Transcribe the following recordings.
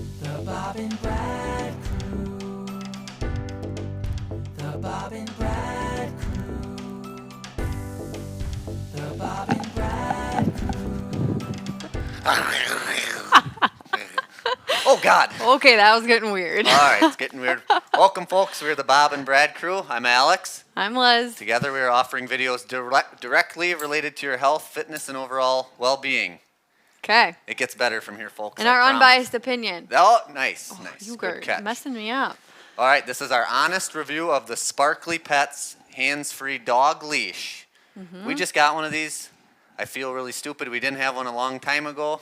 The Bob and Brad Crew. The Bob and Brad Crew. The Bob and Brad Oh, God. Okay, that was getting weird. All right, it's getting weird. Welcome, folks. We're the Bob and Brad Crew. I'm Alex. I'm Liz. Together, we are offering videos directly related to your health, fitness, and overall well-being. Okay. It gets better from here, folks. In I our promise. Unbiased opinion. Oh, nice, nice. You Good are catch. messing me up. All right, this is our honest review of the Sparkly Pets hands-free dog leash. We just got one of these. I feel really stupid. We didn't have one a long time ago.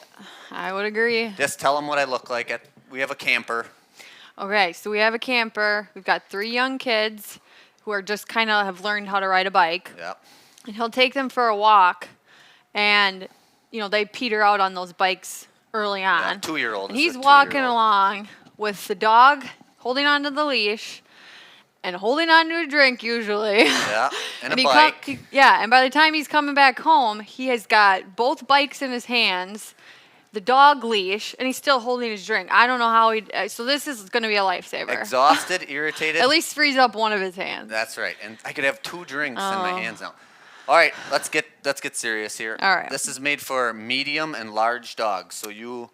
I would agree. Just tell them what I look like. We have a camper. Okay, so we have a camper. We've got 3 young kids who are just kind of have learned how to ride a bike. Yep. And he'll take them for a walk, and they peter out on those bikes early on. Yeah, 2-year-old. And he's walking along with the dog holding onto the leash and holding on to a drink usually. Yeah, and a he bike. And by the time he's coming back home, he has got both bikes in his hands, the dog leash, and he's still holding his drink. I don't know how so this is going to be a lifesaver. Exhausted, irritated. At least frees up one of his hands. That's right. And I could have 2 drinks in my hands now. All right, let's get serious here. All right. This is made for medium and large dogs. So you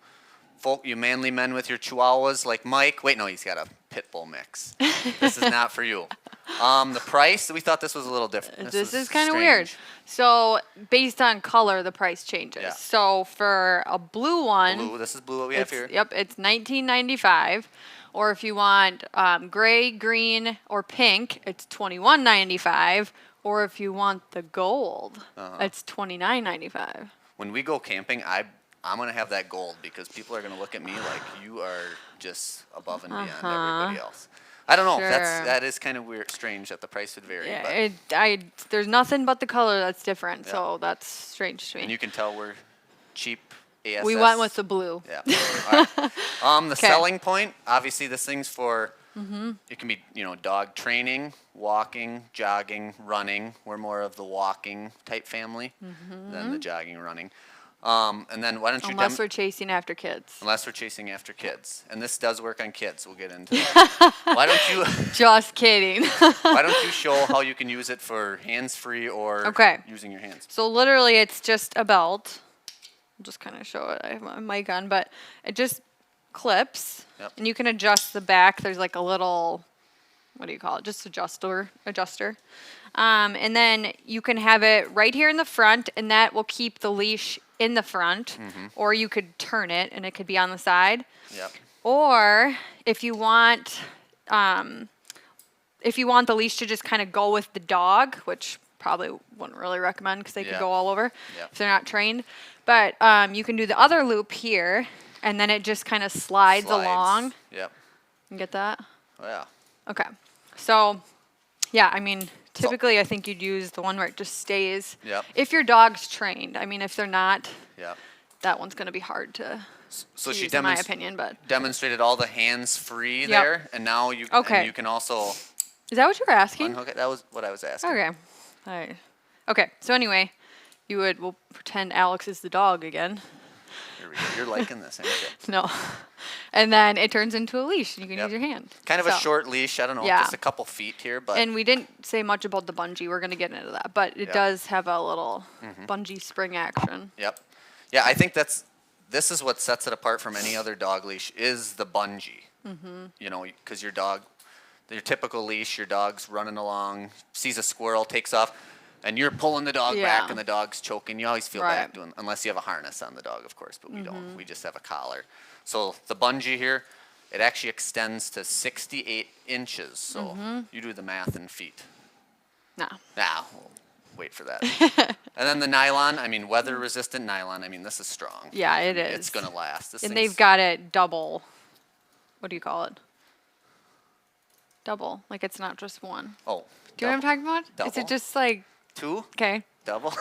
manly men with your chihuahuas like Mike. Wait, no, he's got a pit bull mix. This is not for you. The price, we thought this was a little different. This is kind of weird. So based on color, the price changes. Yeah. So for a blue one, This is blue what we have here. Yep, it's $19.95. Or if you want gray, green, or pink, it's $21.95. Or if you want the gold, it's $29.95. When we go camping, I'm going to have that gold because people are going to look at me like you are just above and beyond everybody else. I don't know. Sure. That is kind of weird, strange that the price would vary. Yeah, there's nothing but the color that's different, so that's strange to me. And you can tell we're cheap ASS. We went with the blue. Yeah. All right. The selling point, obviously this thing's for, it can be, dog training, walking, jogging, running. We're more of the walking type family than the jogging, running. And then why don't you Unless we're chasing after kids. Unless we're chasing after kids. And this does work on kids. We'll get into that. Why don't you Just kidding. Why don't you show how you can use it for hands-free or using your hands? So literally it's just a belt. I'll just kind of show it. I have my mic on, but it just clips. Yep. And you can adjust the back. There's like a little, what do you call it? Just adjuster. And then you can have it right here in the front, and that will keep the leash in the front. Or you could turn it, and it could be on the side. Yep. Or if you want the leash to just kind of go with the dog, which probably wouldn't really recommend because they could go all over if they're not trained. But you can do the other loop here, and then it just kind of slides along. Yep. You get that? Oh, yeah. Okay. So, yeah, I mean, typically I think you'd use the one where it just stays. Yep. If your dog's trained. I mean, if they're not, that one's going to be hard to use, in my opinion. But demonstrated all the hands-free there, and now you can also... Is that what you were asking? Okay, that was what I was asking. Okay. All right. Okay, so anyway, we'll pretend Alex is the dog again. Here we go. You're liking this, ain't you? No. And then it turns into a leash, and you can use your hand. Kind of a short leash. I don't know, just a couple feet here. But and we didn't say much about the bungee. We're going to get into that. But it does have a little bungee spring action. Yep. Yeah, I think this is what sets it apart from any other dog leash is the bungee. Because your typical leash, your dog's running along, sees a squirrel, takes off, and you're pulling the dog back, and the dog's choking. You always feel bad doing, unless you have a harness on the dog, of course, but we don't. We just have a collar. So the bungee here, it actually extends to 68 inches. So you do the math in feet. No. We'll wait for that. And then the nylon, weather-resistant nylon. This is strong. Yeah, it is. It's going to last. And they've got it double. What do you call it? Double. Like it's not just one. Oh. Do you know what I'm talking about? Double? Is it just like... 2? Okay. Double?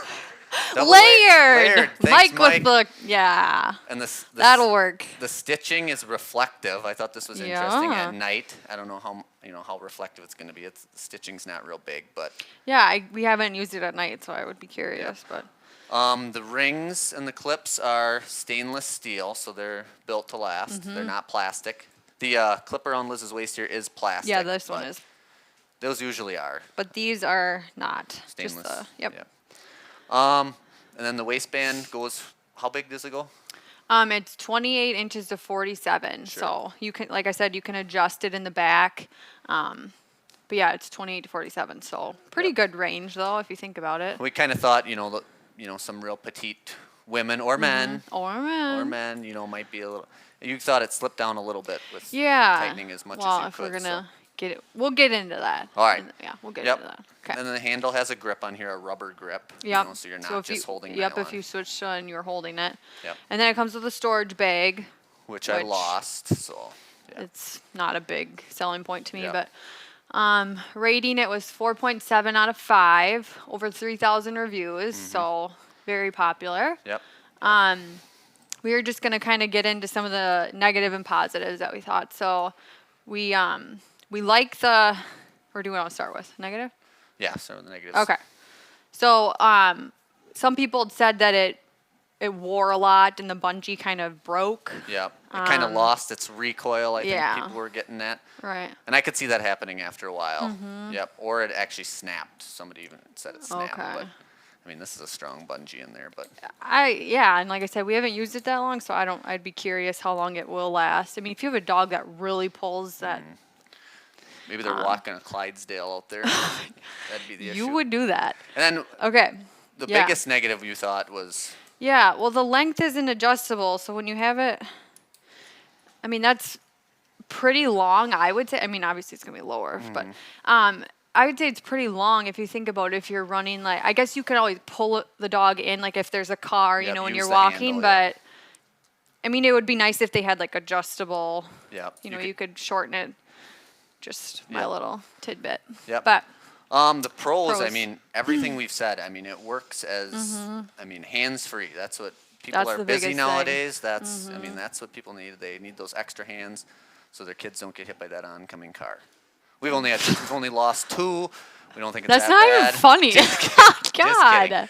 Layered. Thanks, Mike with the... Yeah. And that'll work. The stitching is reflective. I thought this was interesting at night. I don't know how reflective it's going to be. The stitching's not real big, but... Yeah, we haven't used it at night, so I would be curious. But The rings and the clips are stainless steel, so they're built to last. They're not plastic. The clip around Liz's waist here is plastic. Yeah, this one but is. Those usually are But these are not. stainless. Just the, yep. Yeah. And then the waistband goes. How big does it go? It's 28 inches to 47. Sure. So you can, like I said, you can adjust it in the back. But yeah, it's 28 to 47. So pretty good range though, if you think about it. We kind of thought, some real petite women or men, Or men. might be a little. You thought it slipped down a little bit with Yeah. tightening as much well, as you if could. we're so. gonna get it, we'll get into that. All right. Yeah, we'll get Yep. into that. Okay. And then the handle has a grip on here, a rubber grip. Yep. So you're not if you, just holding Yep, nylon, if you switch to and you're holding it. Yep. And then it comes with a storage bag. which I which- lost. So yeah. It's not a big selling point to me, Yeah. but rating it was 4.7 out of 5, over 3,000 reviews, Mm-hmm. so very popular. Yep. We were just gonna kind of get into some of the negative and positives that we thought. So we like the, or do we want to start with negative? Yeah. So the negatives. Okay. So some people had said that it wore a lot and the bungee kind of broke. Yep. It kind of lost its recoil. I think yeah. people were getting that. Right. And I could see that happening after a while. Mm-hmm. Yep. Or it actually snapped. Somebody even said it snapped. Okay. But I mean, this is a strong bungee in there. But Yeah, and like I said, we haven't used it that long, so I'd be curious how long it will last. I mean, if you have a dog that really pulls that, maybe they're walking a Clydesdale out there. That'd be the issue. you would do that. And then Okay. the yeah. biggest negative you thought was Yeah, well, the length isn't adjustable, so when you have it, I mean, that's pretty long, I would say. I mean, obviously it's going to be lower, but I would say it's pretty long if you think about it. If you're running, like, I guess you can always pull the dog in, like if there's a car, Yep, when use you're the walking, handle, yeah. but I mean, it would be nice if they had like adjustable, Yep. you could shorten it. Just my Yep. little tidbit. Yep. But the pros, I Pros. mean, everything we've said, I mean, it works as, I mean, hands-free. That's what people That's are the busy biggest thing. nowadays. That's, I mean, that's what people need. They need those extra hands so their kids don't get hit by that oncoming car. We've only lost 2. We don't think it's that's that not bad. even funny. Just God. kidding.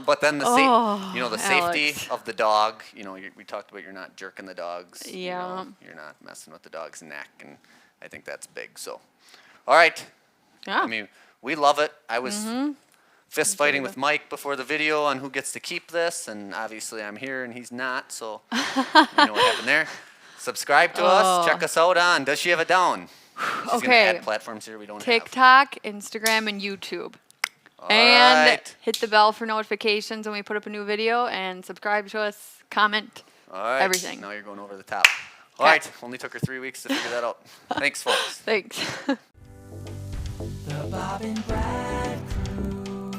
But then the the safety Alex. of the dog. We talked about you're not jerking the dogs. Yeah. You're not messing with the dog's neck, and I think that's big. So, all right. Yeah. I mean, we love it. I was fist fighting with Mike before the video on who gets to keep this, and obviously I'm here and he's not. So, you know what happened there. Subscribe to us. Check us out on Does She Have It Down? She's Okay. gonna add platforms here we don't have. TikTok, Instagram, and YouTube. All And right. hit the bell for notifications when we put up a new video, and subscribe to us, comment. All right. everything. Now you're going over the top. All right. Only took her 3 weeks to figure that out. Thanks, folks. Thanks. The Bob and Brad Crew.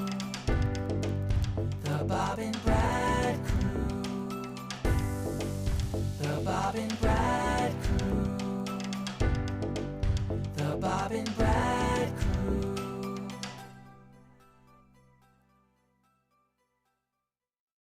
The Bob and Brad Crew. The Bob and Brad Crew. The Bob and Brad